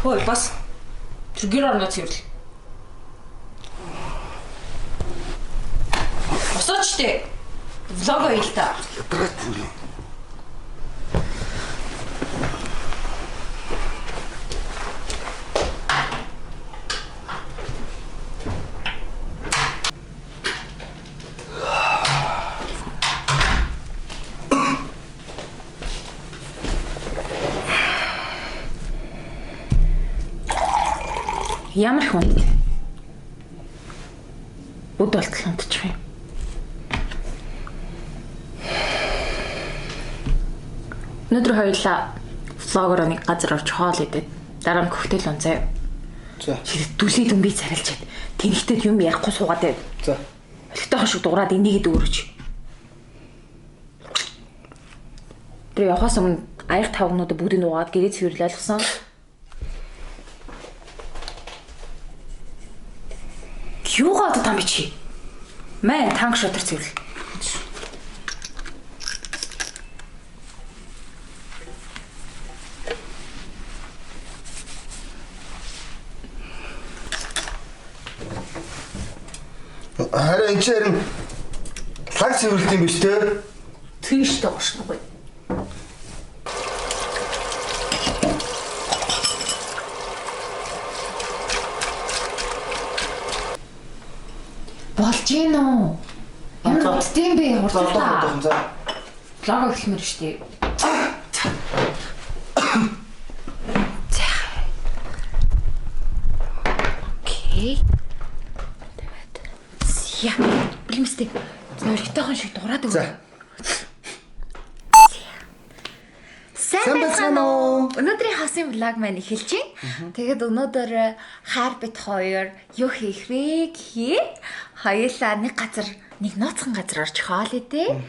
Хөөе бас тэр гэр орноо цэвэрлээ. Босооч тээ. Влог ойл та. Ямар их хүнд. Өд болтол унтчих юм. Өнөөдөр хоёулаа влогоор нэг газар орж хоол идээд дараа нь коктейл унцаа. За. Дүлээ дүнбий царилчаад тэнхтэд юм ярихгүй суугаад байв. За. Олигтойхон шиг дуурайд энийгэд өөрөж. Тэр явахаас өмнө аяг тавгнуудаа бүгдийг нугаад гэрээ цэвэрлээ ойлгосон. Юугаа одоо там бичи? Мэн танк шотор цэвэрлээ. Харин энэ чинь лаг цэвэрлэлт юм биш үү? Тийштэй гошноггүй. Болж гин үү? Ямар тийм бэ? Хурлаа. За. Лага хэлмэр штий. Окей. Яа, блимстэй. Зоригтойхон шиг дураад өгөө. Сайн байна уу? Өнөөдрийн хасын влог маань эхэлж байна. Тэгээд өнөөдөр хаар бит хоёр юу хийх вэ гэхээр хоёулаа нэг газар, нэг нууцхан газар орж хоол идэ.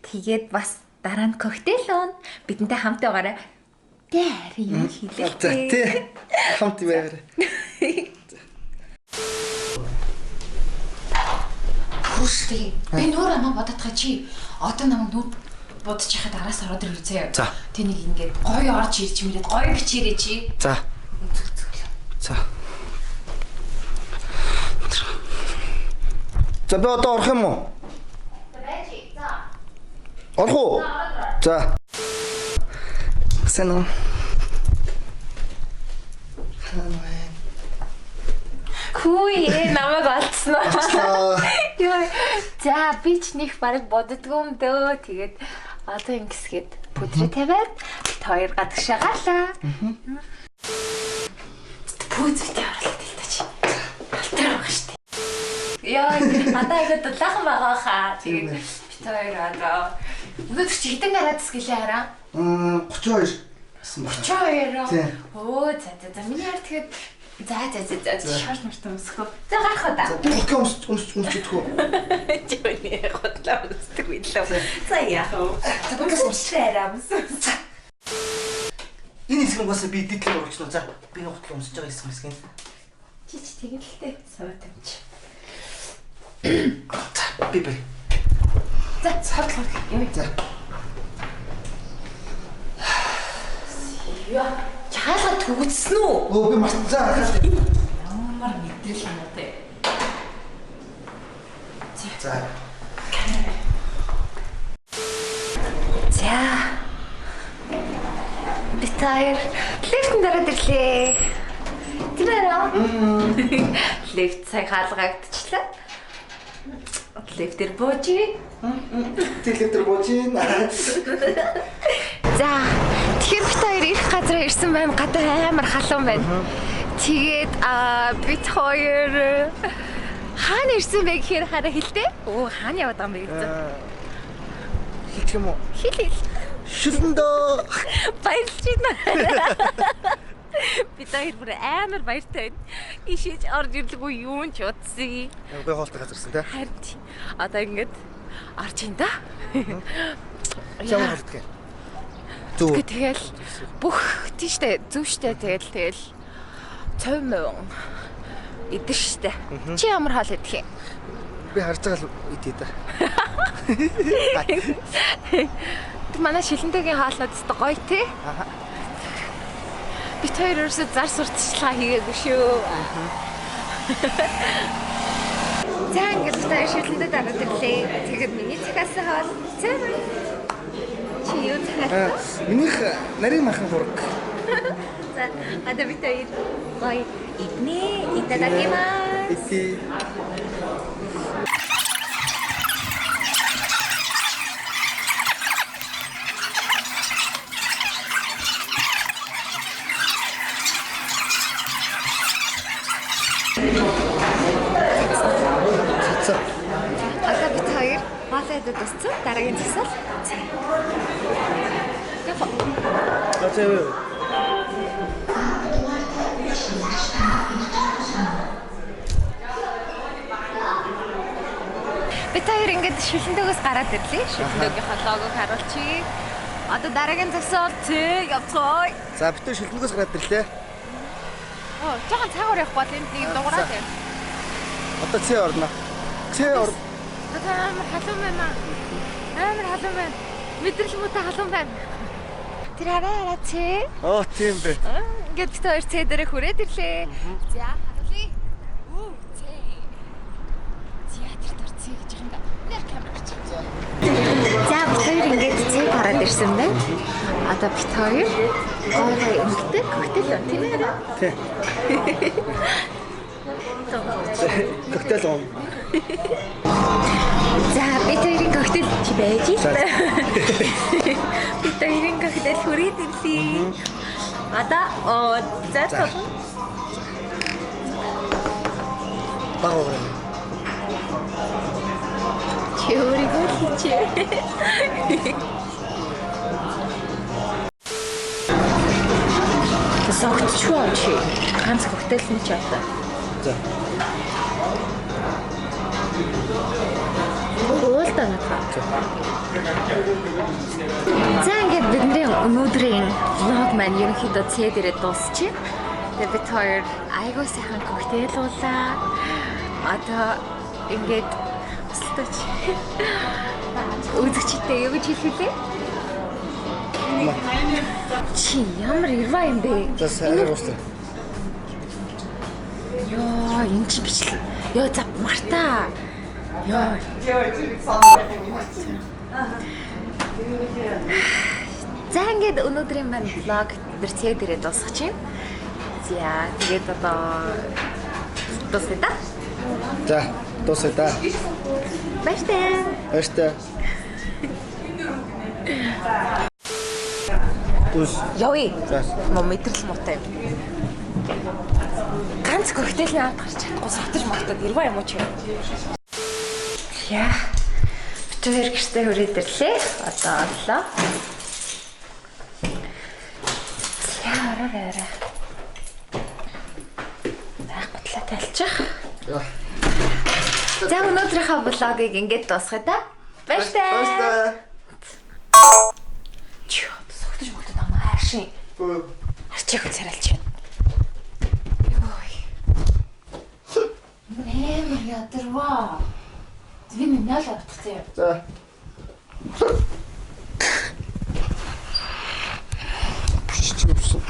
Тэгээд бас дараа нь коктейл уун. Бидэнтэй хамт байгаарай. Тэр юм хийлээ. За тий. Хамт байгаарай. Хүстэй. Би нөр амаа бодоод байгаа чи. Одоо намайг нүд бодож яхад араас ороод ирв үзье. За. Тэнийг ингээд гоё орж ирж мэрээд гоё бичээрэй чи. За. За. За би одоо орох юм уу? Байж. За. Орох уу? За. Сэно. Хүй намайг олцсон. Яа. За би ч нэг барыг боддгоо юм дөө. Тэгээд одоо ингэсгээд пудрэ тавиад хоёр гадагшаа гарлаа. Пудрэ оруулаад л та чи. Алтар байгаа штэ. Яа, надаа ихэд дулаахан байгаа хаа. Тэгээд бит хоёр одоо өнөөдөр чи хэдэн гарадс гэлээ хараа? 32. 32. Оо за миний яар тэгээд за шарт март өмсгөө. За гарах уу да. Бүгд өмсчихөө. Жиний хотлоо өмсдөг билээ. За яах вэ? За бүгд өмсчээрээ өмс. Энэ хэсэг угаасаа би дидлээ урагчлаа. За би нэг хотлоо өмсөж байгаа хэсэг. Чи тэгэлтэй саваа тамч. За би. За хотлоо. За. Яа, чаалга төгссөн үү? Өө би мартсан. Ямар мэдрэл юм бэ? За. За. Битээр лифтэн дараад ирлээ. Тэрээ. Лифт цаг хаалгагдчихлаа. Лифтэр боожи. Телевизээр бууж ийн. За, тэгэхээр бит хоёр ирэх газар ирсэн байна. Гадаа амар халуун байна. Тэгээд бит хоёр хаана ирсэн бэ гэхээр хараа хэлтэй. Оо, хаана яваад байгаа юм бэ гэж. Хич юм уу? Хэл. Шилэндөө. Баярлж байна. Бит хоёр бүр амар баяртай байна. Ишиж орж ирлгүй юу ч утсыг. Ой хоолтой газарсан тий. Харин одоо ингэж орж ин да. Ямар хоолтой. Зүг. Тэгэл бүх тийштэй зүв штэ тэгэл цов мөн идэж штэ. Чи ямар хаал идэх юм? Би харж байгаа л идээ да. Тэр манай шилэнтэйгийн хаалнууд өстө гоё тий. Бид хоёр ерөөсөө зар сурталчилгаа хийгээгүй шүү. За ингээд та шилдэндээ дараад ирлээ. Тэгээд миний цахаас хавал цаа. Чи юу цахаа? Минийх нарийн махан хураг. За, одоо бид хоёр гой иднэ. Итадакимас. Ити. Одоо бид хоёр хоолойд дууссан. Дараагийн засал. Зөө. Бид хоёр ингээд шилэндөгөөс гараад ирлээ. Шилэндөгийнхөө логог харуулчих. Одоо дараагийн засал явцгаая. За бид шилдэнгөөс гараад ирлээ. Оо, жоохон цаагаар явах бол энд нэг дуурайт байна. Одоо цээ орно. Цээ ор. Одоо амар халуун байна. Амар халуун байна. Мэдрэл муутай халуун байна. Тэр арай цээ. Оо тийм бэ. Ингээд бид хоёр цээ дээрээ хүрээд ирлээ. За, халуулъя. Үу, цээ. Театрт орцъя гэж юм да. Нэр камер чи. За, бид хоёр ингээд цээ гараад ирсэн байна. Одоо бид хоёр гой эмгтэй коктейл юм тийм ээ. Тий. Коктейл ом. За, бид хоёрын коктейл чи байж байна. Бид хоёрын коктейл хүрээд ирлээ. Одоо за тоо. Бага. Чөөрийгөө хийчээ. Согтчуу чи ганц коктейл нь ч аваа. За. Уултаа надаа. За ингээд бидний өнөөдрийн влог маань ерөнхийдөө цээ дээрээ дуусчих. Тэгээд бид хоёр айгуу сайхан коктейл уулаа. Одоо ингээд өсөлтөч. Үзэгчтэй юу гэж хэлэх вэ? Чи ямар ирваа юм бэ? За сайн уустаа. Йоо, энэ чи бичлээ. Йоо, за Марта. Йоо. За ингээд өнөөдрийн маань влог дээр цээ дээрээ дуусгах юм. За тэгээд одоо дуусна да. За, дуусна да. Баяртай. Баяртай. Түс. Явъя. За. Мо мэдрэл муутай юм. Ганц коктейлний аваад гарч чадахгүй сотож магтаад ирваа юм уу чи? Яа. Бид хоёр гэртээ хүрээд ирлээ. Одоо оллоо. Яа, арай. Гутлаа талчих. Яа. За өнөөдрийнхөө влогийг ингээд дуусгая да. Баяртай. Баяртай. Чөө, согтож магтаад амаа хайршин. Арчих царайлч байна. Нэмэр ядарваа. Би минь ял авчихсан юм. За. Биччихсэн.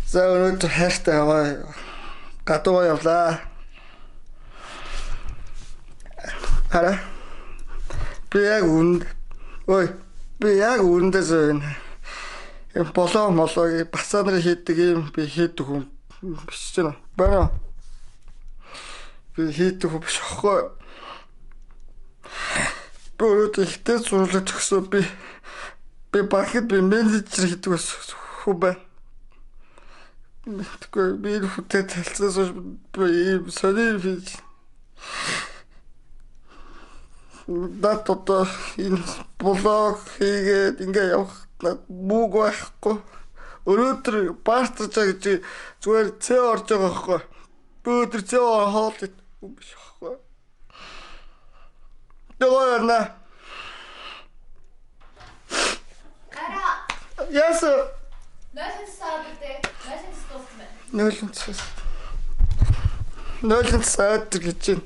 За өнөөдөр хайртай аваа гадуур явлаа. Хара. Би яг үүндээс байна. Юм болоо молоо бацаа нар хийдэг юм би хийдэг хүн биш ч байна. Би хийдэг хүн биш аахгүй. Би өөрөөр ихтэй зурлаж өгсөн би багт би менежер хийдэг хүн байна. Тэгэхгүй би хүүтэй талцаас би сони хийж дат одоо энэ блог хийгээд ингээ явах бүгд байхгүй. Өнөөдөр бартаж гэж зүгээр цээ орж байгаа байхгүй. Би өдөр цээ хоол идэхгүй биш байхгүй. Дэвэрнэ. Гара. Яс. Нойлон саад гэдэг. Нойлон саад гэж байна.